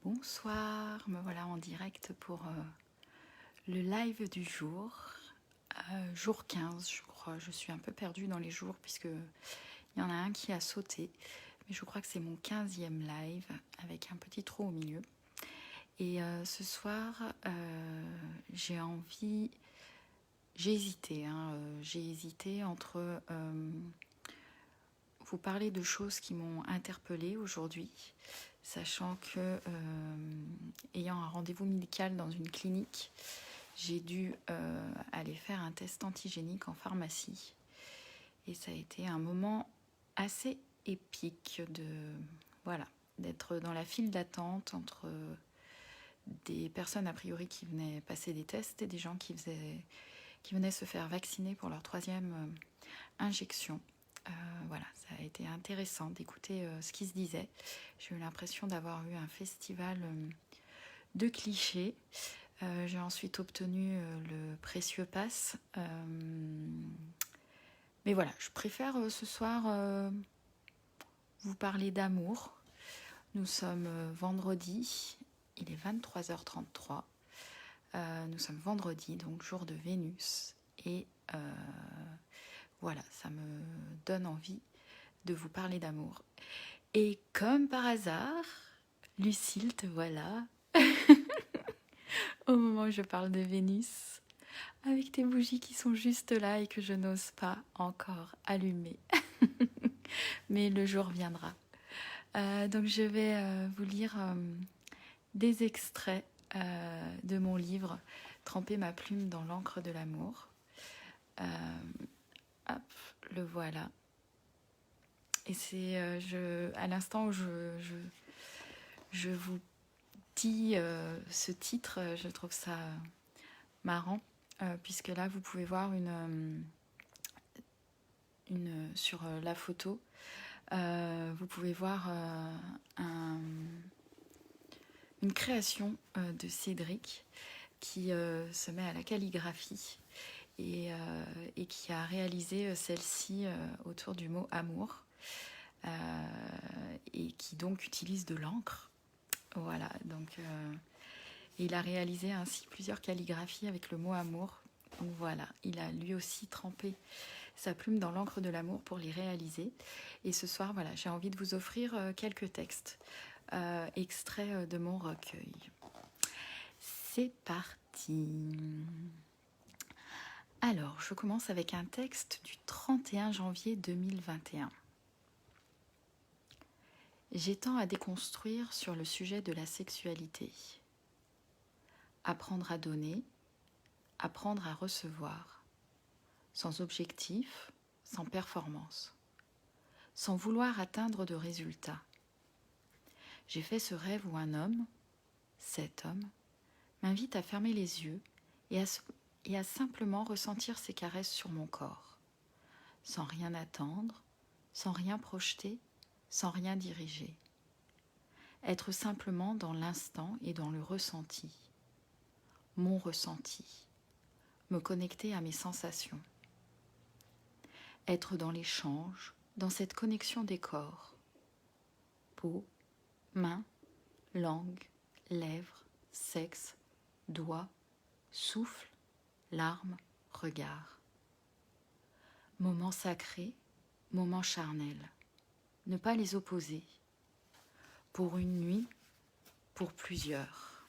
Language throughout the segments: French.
Bonsoir, me voilà en direct pour le live du jour, jour 15 je crois, je suis un peu perdue dans les jours puisque il y en a un qui a sauté, mais je crois que c'est mon 15e live avec un petit trou au milieu. Et ce soir, j'ai hésité entre vous parler de choses qui m'ont interpellée aujourd'hui, sachant que, ayant un rendez-vous médical dans une clinique, j'ai dû aller faire un test antigénique en pharmacie. Et ça a été un moment assez épique d'être dans la file d'attente entre des personnes a priori qui venaient passer des tests et des gens qui venaient se faire vacciner pour leur 3e injection. Ça a été intéressant d'écouter ce qui se disait. J'ai eu l'impression d'avoir eu un festival de clichés. J'ai ensuite obtenu le précieux pass. Mais voilà, je préfère ce soir vous parler d'amour. Nous sommes vendredi, il est 23h33. Nous sommes vendredi, donc jour de Vénus. Et voilà, ça me donne envie de vous parler d'amour. Et comme par hasard, Lucille, te voilà. Au moment où je parle de Vénus, avec tes bougies qui sont juste là et que je n'ose pas encore allumer. Mais le jour viendra. Donc je vais vous lire des extraits de mon livre « Tremper ma plume dans l'encre de l'amour ». Hop, le voilà. Et c'est à l'instant où je vous dis ce titre, je trouve ça marrant, puisque là vous pouvez voir sur la photo, vous pouvez voir une création de Cédric qui se met à la calligraphie et qui a réalisé celle-ci autour du mot amour et qui donc utilise de l'encre. Voilà, donc il a réalisé ainsi plusieurs calligraphies avec le mot amour. Donc voilà, il a lui aussi trempé sa plume dans l'encre de l'amour pour les réaliser. Et ce soir, voilà, j'ai envie de vous offrir quelques textes extraits de mon recueil. C'est parti. Alors, je commence avec un texte du 31 janvier 2021. J'ai tant à déconstruire sur le sujet de la sexualité. Apprendre à donner, apprendre à recevoir, sans objectif, sans performance, sans vouloir atteindre de résultats. J'ai fait ce rêve où un homme, cet homme, m'invite à fermer les yeux et à simplement ressentir ses caresses sur mon corps, sans rien attendre, sans rien projeter, sans rien diriger. Être simplement dans l'instant et dans le ressenti, mon ressenti, me connecter à mes sensations. Être dans l'échange, dans cette connexion des corps, peau, mains, langue, lèvres, sexe, doigts, souffle, larmes, regard. Moment sacré, moment charnel. Ne pas les opposer. Pour une nuit, pour plusieurs.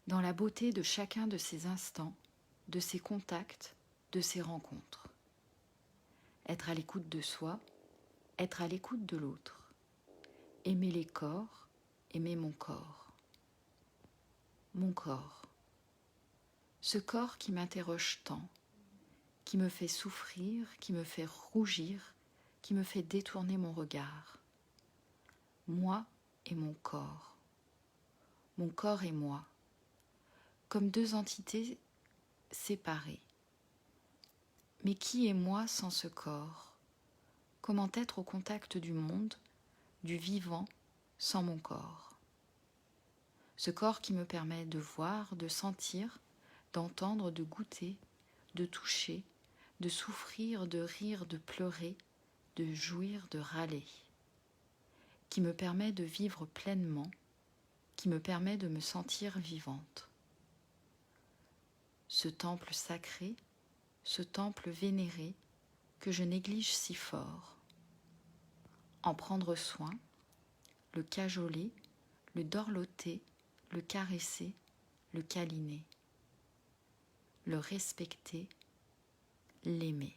Dans la beauté de chacun de ces instants, de ces contacts, de ces rencontres. Être à l'écoute de soi, être à l'écoute de l'autre. Aimer les corps, aimer mon corps. Mon corps. Ce corps qui m'interroge tant, qui me fait souffrir, qui me fait rougir, qui me fait détourner mon regard. Moi et mon corps et moi, comme deux entités séparées. Mais qui est moi sans ce corps? Comment être au contact du monde, du vivant, sans mon corps? Ce corps qui me permet de voir, de sentir, d'entendre, de goûter, de toucher, de souffrir, de rire, de pleurer, de jouir, de râler. Qui me permet de vivre pleinement, qui me permet de me sentir vivante. Ce temple sacré, ce temple vénéré que je néglige si fort. En prendre soin, le cajoler, le dorloter, le caresser, le câliner, le respecter, l'aimer.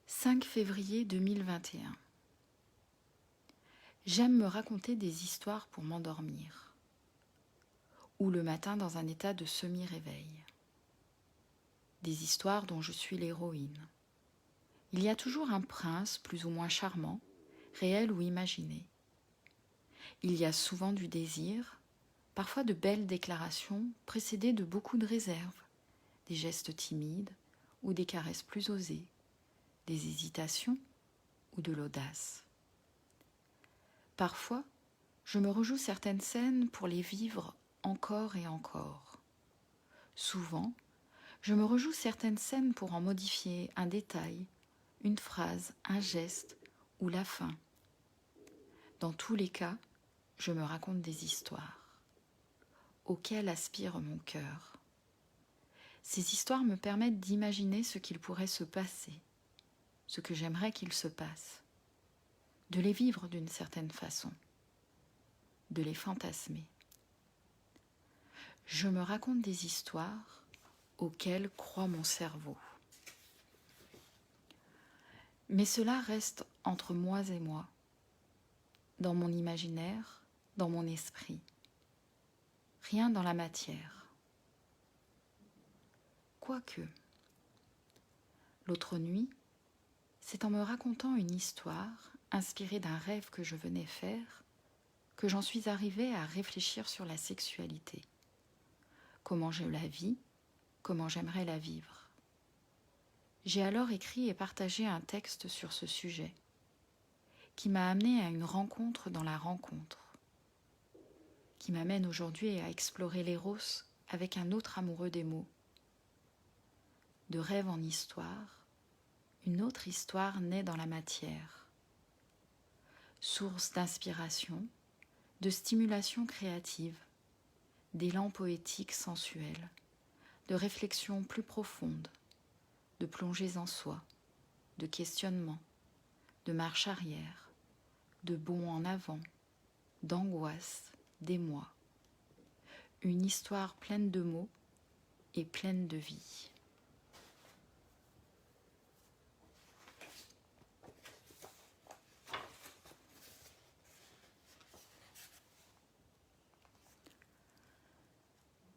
« 5 février 2021. J'aime me raconter des histoires pour m'endormir, ou le matin dans un état de semi-réveil. Des histoires dont je suis l'héroïne. Il y a toujours un prince plus ou moins charmant, réel ou imaginé. Il y a souvent du désir, parfois de belles déclarations précédées de beaucoup de réserves, des gestes timides ou des caresses plus osées, des hésitations ou de l'audace. Parfois, je me rejoue certaines scènes pour les vivre encore et encore. Souvent, je me rejoue certaines scènes pour en modifier un détail, une phrase, un geste ou la fin. Dans tous les cas, je me raconte des histoires auxquelles aspire mon cœur. Ces histoires me permettent d'imaginer ce qu'il pourrait se passer, ce que j'aimerais qu'il se passe, de les vivre d'une certaine façon, de les fantasmer. Je me raconte des histoires auxquelles croit mon cerveau. Mais cela reste entre moi et moi, dans mon imaginaire, dans mon esprit, rien dans la matière. Quoique, l'autre nuit, c'est en me racontant une histoire inspirée d'un rêve que je venais faire que j'en suis arrivée à réfléchir sur la sexualité. Comment je la vis, comment j'aimerais la vivre. J'ai alors écrit et partagé un texte sur ce sujet qui m'a amené à une rencontre dans la rencontre, qui m'amène aujourd'hui à explorer l'éros avec un autre amoureux des mots. De rêve en histoire, une autre histoire naît dans la matière. Source d'inspiration, de stimulation créative, d'élan poétique sensuel, de réflexion plus profonde, de plongées en soi, de questionnement, de marche arrière, de bond en avant, d'angoisse, d'émoi. Une histoire pleine de mots et pleine de vie.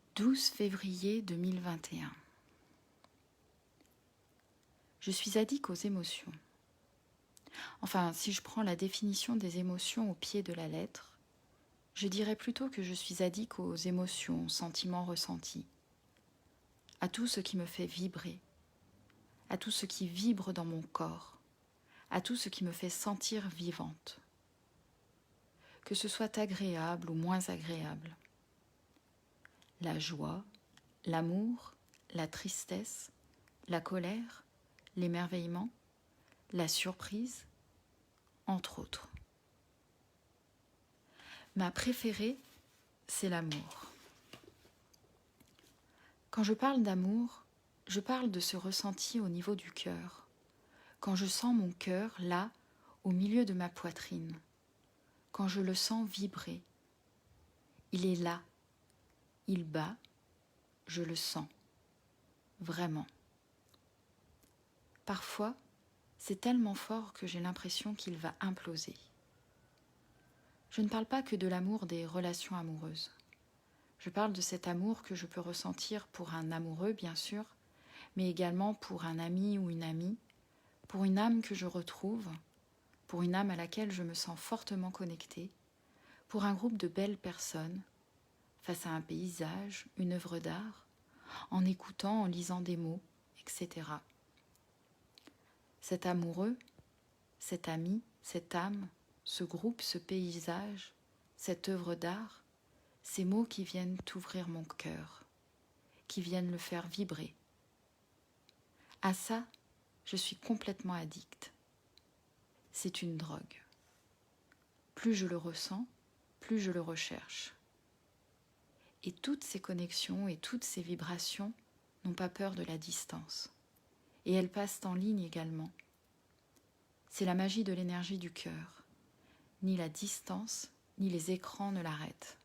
« 12 février 2021. Je suis addict aux émotions. Enfin, si je prends la définition des émotions au pied de la lettre, je dirais plutôt que je suis addict aux émotions, sentiments ressentis, à tout ce qui me fait vibrer, à tout ce qui vibre dans mon corps, à tout ce qui me fait sentir vivante, que ce soit agréable ou moins agréable. La joie, l'amour, la tristesse, la colère, l'émerveillement, la surprise, entre autres. Ma préférée, c'est l'amour. Quand je parle d'amour, je parle de ce ressenti au niveau du cœur, quand je sens mon cœur là, au milieu de ma poitrine, quand je le sens vibrer. Il est là, il bat, je le sens, vraiment. Parfois, c'est tellement fort que j'ai l'impression qu'il va imploser. Je ne parle pas que de l'amour des relations amoureuses. Je parle de cet amour que je peux ressentir pour un amoureux, bien sûr, mais également pour un ami ou une amie, pour une âme que je retrouve, pour une âme à laquelle je me sens fortement connectée, pour un groupe de belles personnes, face à un paysage, une œuvre d'art, en écoutant, en lisant des mots, etc. Cet amoureux, cet ami, cette âme, ce groupe, ce paysage, cette œuvre d'art, ces mots qui viennent t'ouvrir mon cœur, qui viennent le faire vibrer. À ça, je suis complètement addict. C'est une drogue. Plus je le ressens, plus je le recherche. Et toutes ces connexions et toutes ces vibrations n'ont pas peur de la distance. Et elles passent en ligne également. C'est la magie de l'énergie du cœur. Ni la distance, ni les écrans ne l'arrêtent.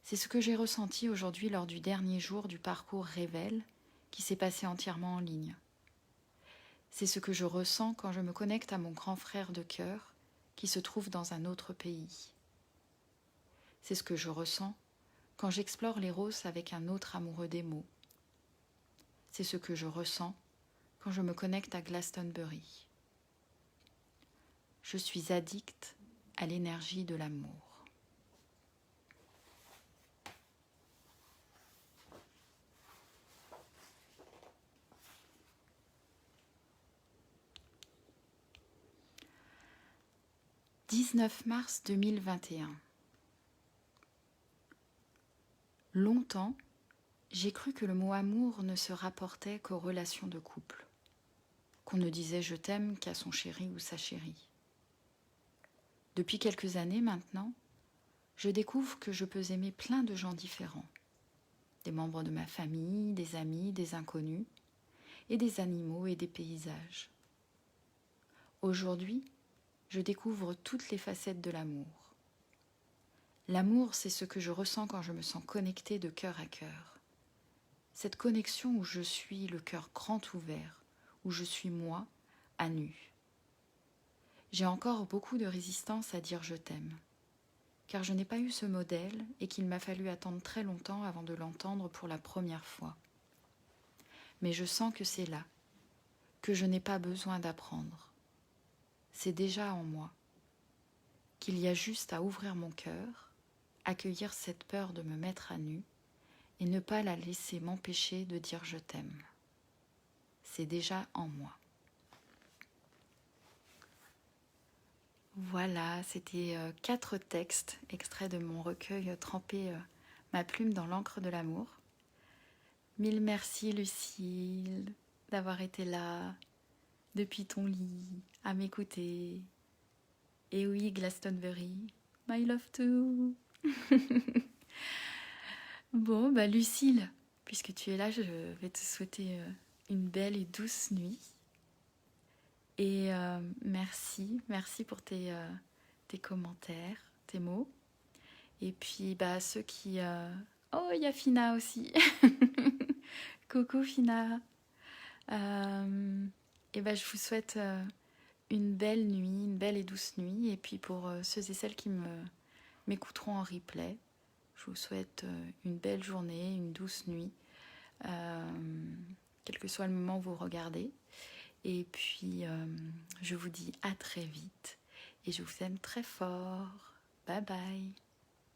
C'est ce que j'ai ressenti aujourd'hui lors du dernier jour du parcours Révèle qui s'est passé entièrement en ligne. C'est ce que je ressens quand je me connecte à mon grand frère de cœur qui se trouve dans un autre pays. C'est ce que je ressens quand j'explore l'Éros avec un autre amoureux des mots. C'est ce que je ressens quand je me connecte à Glastonbury. Je suis addict à l'énergie de l'amour. « 19 mars 2021. Longtemps, j'ai cru que le mot amour ne se rapportait qu'aux relations de couple, qu'on ne disait je t'aime qu'à son chéri ou sa chérie. Depuis quelques années maintenant, je découvre que je peux aimer plein de gens différents, des membres de ma famille, des amis, des inconnus, et des animaux et des paysages. Aujourd'hui, je découvre toutes les facettes de l'amour. L'amour, c'est ce que je ressens quand je me sens connectée de cœur à cœur. Cette connexion où je suis le cœur grand ouvert, où je suis moi, à nu. J'ai encore beaucoup de résistance à dire je t'aime, car je n'ai pas eu ce modèle et qu'il m'a fallu attendre très longtemps avant de l'entendre pour la première fois. Mais je sens que c'est là, que je n'ai pas besoin d'apprendre. C'est déjà en moi, qu'il y a juste à ouvrir mon cœur, accueillir cette peur de me mettre à nu et ne pas la laisser m'empêcher de dire je t'aime. C'est déjà en moi. Voilà, c'était 4 textes extraits de mon recueil Tremper ma plume dans l'encre de l'amour. Mille merci Lucille d'avoir été là depuis ton lit à m'écouter. Et oui, Glastonbury, my love too. Bon, bah Lucille, puisque tu es là, je vais te souhaiter une belle et douce nuit. Et merci pour tes commentaires, tes mots. Et puis, bah, ceux qui... Oh, il y a Fina aussi. Coucou Fina. Et bah, je vous souhaite une belle nuit, une belle et douce nuit. Et puis pour ceux et celles qui m'écouteront en replay, je vous souhaite une belle journée, une douce nuit, quel que soit le moment où vous regardez. Et puis, je vous dis à très vite et je vous aime très fort. Bye bye.